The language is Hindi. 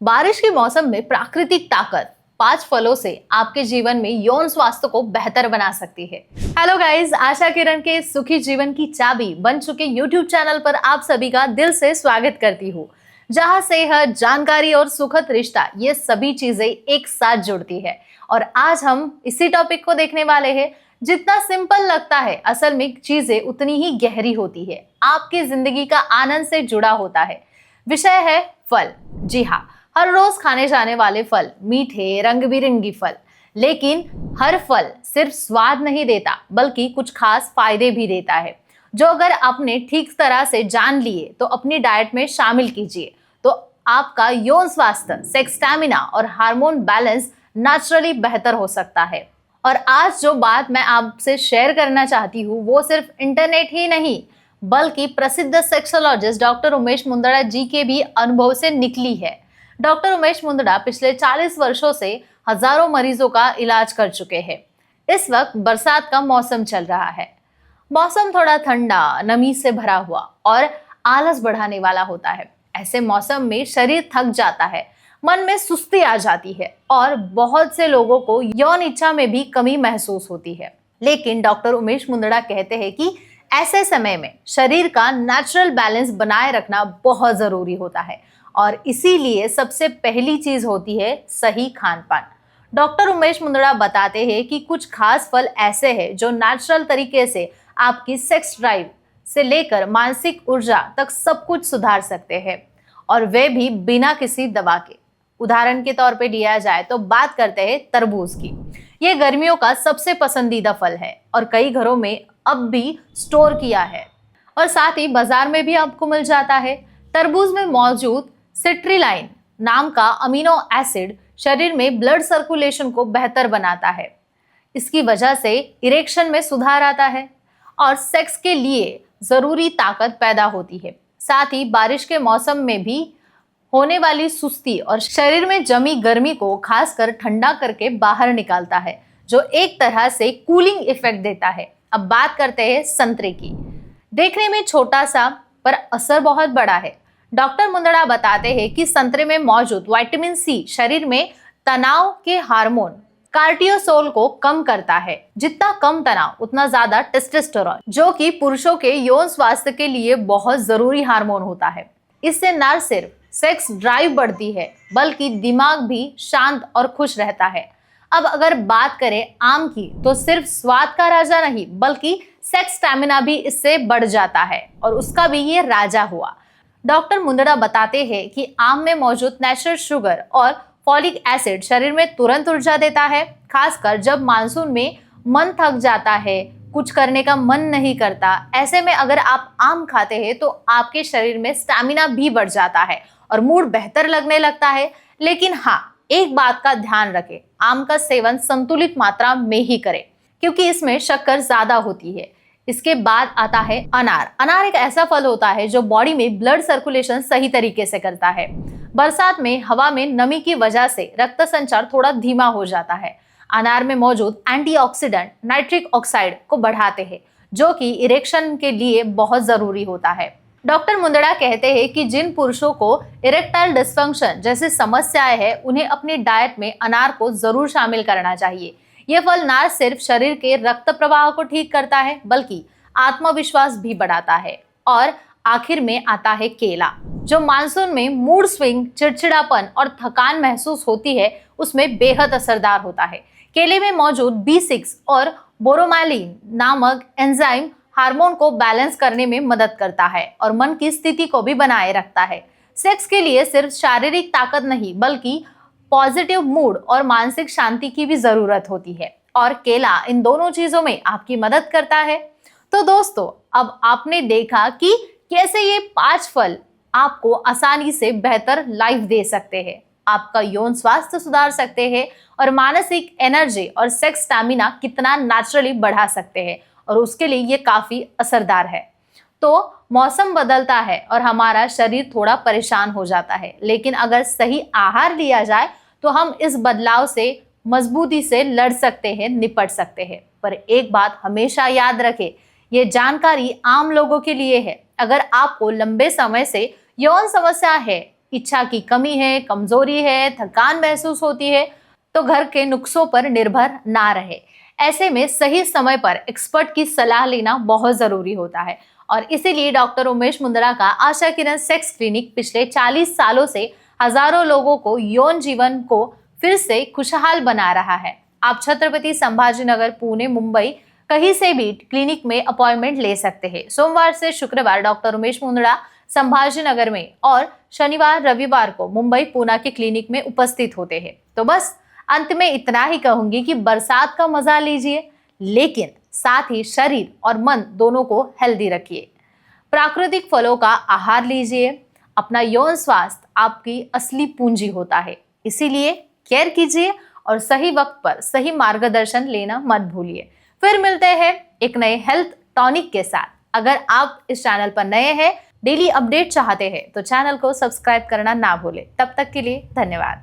बारिश के मौसम में प्राकृतिक ताकत 5 फलों से आपके जीवन में यौन स्वास्थ्य को बेहतर बना सकती है। हेलो गाइस, आशा किरण के सुखी जीवन की चाबी बन चुके यूट्यूब चैनल पर आप सभी का दिल से स्वागत करती हूँ, जहाँ सेहत, जानकारी और सुखद रिश्ता ये सभी चीजें एक साथ जुड़ती है। और आज हम इसी टॉपिक को देखने वाले हैं। जितना सिंपल लगता है, असल में चीजें उतनी ही गहरी होती है, आपकी जिंदगी का आनंद से जुड़ा होता है। विषय है फल। जी हाँ, हर रोज खाने जाने वाले फल, मीठे रंग बिरंगी फल। लेकिन हर फल सिर्फ स्वाद नहीं देता, बल्कि कुछ खास फायदे भी देता है, जो अगर आपने ठीक तरह से जान लिए तो अपनी डाइट में शामिल कीजिए, तो आपका यौन स्वास्थ्य, सेक्स स्टैमिना और हार्मोन बैलेंस नेचुरली बेहतर हो सकता है। और आज जो बात मैं आपसे शेयर करना चाहती हूँ, वो सिर्फ इंटरनेट ही नहीं, बल्कि प्रसिद्ध सेक्सोलॉजिस्ट डॉक्टर उमेश मुंदड़ा जी के भी अनुभव से निकली है। डॉक्टर उमेश मुंदड़ा पिछले 40 वर्षों से हजारों मरीजों का इलाज कर चुके हैं। इस वक्त बरसात का मौसम चल रहा है। मौसम थोड़ा ठंडा, नमी से भरा हुआ और आलस बढ़ाने वाला होता है। ऐसे मौसम में शरीर थक जाता है, मन में सुस्ती आ जाती है और बहुत से लोगों को यौन इच्छा में भी कमी महसूस होती है। लेकिन डॉक्टर उमेश मुंदड़ा कहते हैं कि ऐसे समय में शरीर का नेचुरल बैलेंस बनाए रखना बहुत जरूरी होता है, और इसीलिए सबसे पहली चीज होती है सही खान पान। डॉक्टर उमेश मुंदड़ा बताते हैं कि कुछ खास फल ऐसे हैं जो नेचुरल तरीके से आपकी सेक्स ड्राइव से लेकर मानसिक ऊर्जा तक सब कुछ सुधार सकते हैं, और वे भी बिना किसी दवा के। उदाहरण के तौर पे लिया जाए तो बात करते हैं तरबूज की। ये गर्मियों का सबसे पसंदीदा फल है और कई घरों में अब भी स्टोर किया है, और साथ ही बाजार में भी आपको मिल जाता है। तरबूज में मौजूद सिट्रिलाइन नाम का अमीनो एसिड शरीर में ब्लड सर्कुलेशन को बेहतर बनाता है। इसकी वजह से इरेक्शन में सुधार आता है और सेक्स के लिए जरूरी ताकत पैदा होती है। साथ ही बारिश के मौसम में भी होने वाली सुस्ती और शरीर में जमी गर्मी को खासकर ठंडा करके बाहर निकालता है, जो एक तरह से कूलिंग इफेक्ट देता है। अब बात करते हैं संतरे की। देखने में छोटा सा पर असर बहुत बड़ा है। डॉक्टर मुंदड़ा बताते हैं कि संतरे में मौजूद विटामिन सी शरीर में तनाव के हार्मोन कार्टिसोल को कम करता है। जितना कम तनाव उतना ज्यादा टेस्टोस्टेरोन, जो कि पुरुषों के यौन स्वास्थ्य के लिए बहुत जरूरी हार्मोन होता है। इससे न सिर्फ सेक्स ड्राइव बढ़ती है, बल्कि दिमाग भी शांत और खुश रहता है। अब अगर बात करें आम की, तो सिर्फ स्वाद का राजा नहीं, बल्कि सेक्स स्टैमिना भी इससे बढ़ जाता है, और उसका भी ये राजा हुआ। डॉक्टर मुंदड़ा बताते हैं कि आम में मौजूद नेचुरल शुगर और फॉलिक एसिड शरीर में तुरंत ऊर्जा देता है, खासकर जब मानसून में मन थक जाता है, कुछ करने का मन नहीं करता। ऐसे में अगर आप आम खाते हैं तो आपके शरीर में स्टैमिना भी बढ़ जाता है और मूड बेहतर लगने लगता है। लेकिन हाँ, एक बात का ध्यान रखें, आम का सेवन संतुलित मात्रा में ही करें, क्योंकि इसमें शक्कर ज्यादा होती है। इसके बाद आता है अनार। अनार एक ऐसा फल होता है जो बॉडी में ब्लड सर्कुलेशन सही तरीके से करता है। बरसात में हवा में नमी की वजह से रक्त संचार थोड़ा धीमा हो जाता है। अनार में मौजूद एंटीऑक्सीडेंट नाइट्रिक ऑक्साइड को बढ़ाते हैं, जो कि इरेक्शन के लिए बहुत जरूरी होता है। डॉक्टर मुंदड़ा कहते हैं कि जिन पुरुषों को इरेक्टाइल डिस्फंक्शन जैसी समस्याएं हैं, उन्हें अपनी डाइट में अनार को जरूर शामिल करना चाहिए। ये फल न सिर्फ शरीर के रक्त प्रवाह को ठीक करता है, बल्कि आत्मविश्वास भी बढ़ाता है। और आखिर में आता है केला, जो मानसून में मूड स्विंग, चिड़चिड़ापन और थकान महसूस होती है, उसमें बेहद असरदार होता है। केले में मौजूद B6 और बोरोमेलिन नामक एंजाइम हार्मोन को बैलेंस करने में मदद करता है और मन की स्थिति को भी बनाए रखता है। सेक्स के लिए सिर्फ शारीरिक ताकत नहीं, बल्कि पॉजिटिव मूड और मानसिक शांति की भी जरूरत होती है, और केला इन दोनों चीजों में आपकी मदद करता है। तो दोस्तों, अब आपने देखा कि कैसे ये 5 फल आपको आसानी से बेहतर लाइफ दे सकते हैं, आपका यौन स्वास्थ्य सुधार सकते हैं, और मानसिक एनर्जी और सेक्स स्टैमिना कितना नेचुरली बढ़ा सकते हैं, और उसके लिए ये काफी असरदार है। तो मौसम बदलता है और हमारा शरीर थोड़ा परेशान हो जाता है, लेकिन अगर सही आहार लिया जाए तो हम इस बदलाव से मजबूती से लड़ सकते हैं, निपट सकते हैं। पर एक बात हमेशा याद रखें, ये जानकारी आम लोगों के लिए है। अगर आपको लंबे समय से यौन समस्या है इच्छा की कमी है, कमजोरी है, थकान महसूस होती है, तो घर के नुस्खों पर निर्भर ना रहे। ऐसे में सही समय पर एक्सपर्ट की सलाह लेना बहुत जरूरी होता है और इसीलिए डॉक्टर उमेश मुंदड़ा का आशा किरण सेक्स क्लिनिक पिछले 40 सालों से हजारों लोगों को यौन जीवन को फिर से खुशहाल बना रहा है। आप छत्रपति संभाजीनगर, पुणे, मुंबई कहीं से भी क्लिनिक में अपॉइंटमेंट ले सकते हैं। सोमवार से शुक्रवार डॉक्टर उमेश मुंदड़ा संभाजीनगर में और शनिवार रविवार को मुंबई, पूना के क्लिनिक में उपस्थित होते हैं। तो बस अंत में इतना ही कहूंगी कि बरसात का मजा लीजिए, लेकिन साथ ही शरीर और मन दोनों को हेल्दी रखिए। प्राकृतिक फलों का आहार लीजिए। अपना यौन स्वास्थ्य आपकी असली पूंजी होता है, इसीलिए केयर कीजिए और सही वक्त पर सही मार्गदर्शन लेना मत भूलिए। फिर मिलते हैं एक नए हेल्थ टॉनिक के साथ। अगर आप इस चैनल पर नए हैं, डेली अपडेट चाहते हैं, तो चैनल को सब्सक्राइब करना ना भूलें। तब तक के लिए धन्यवाद।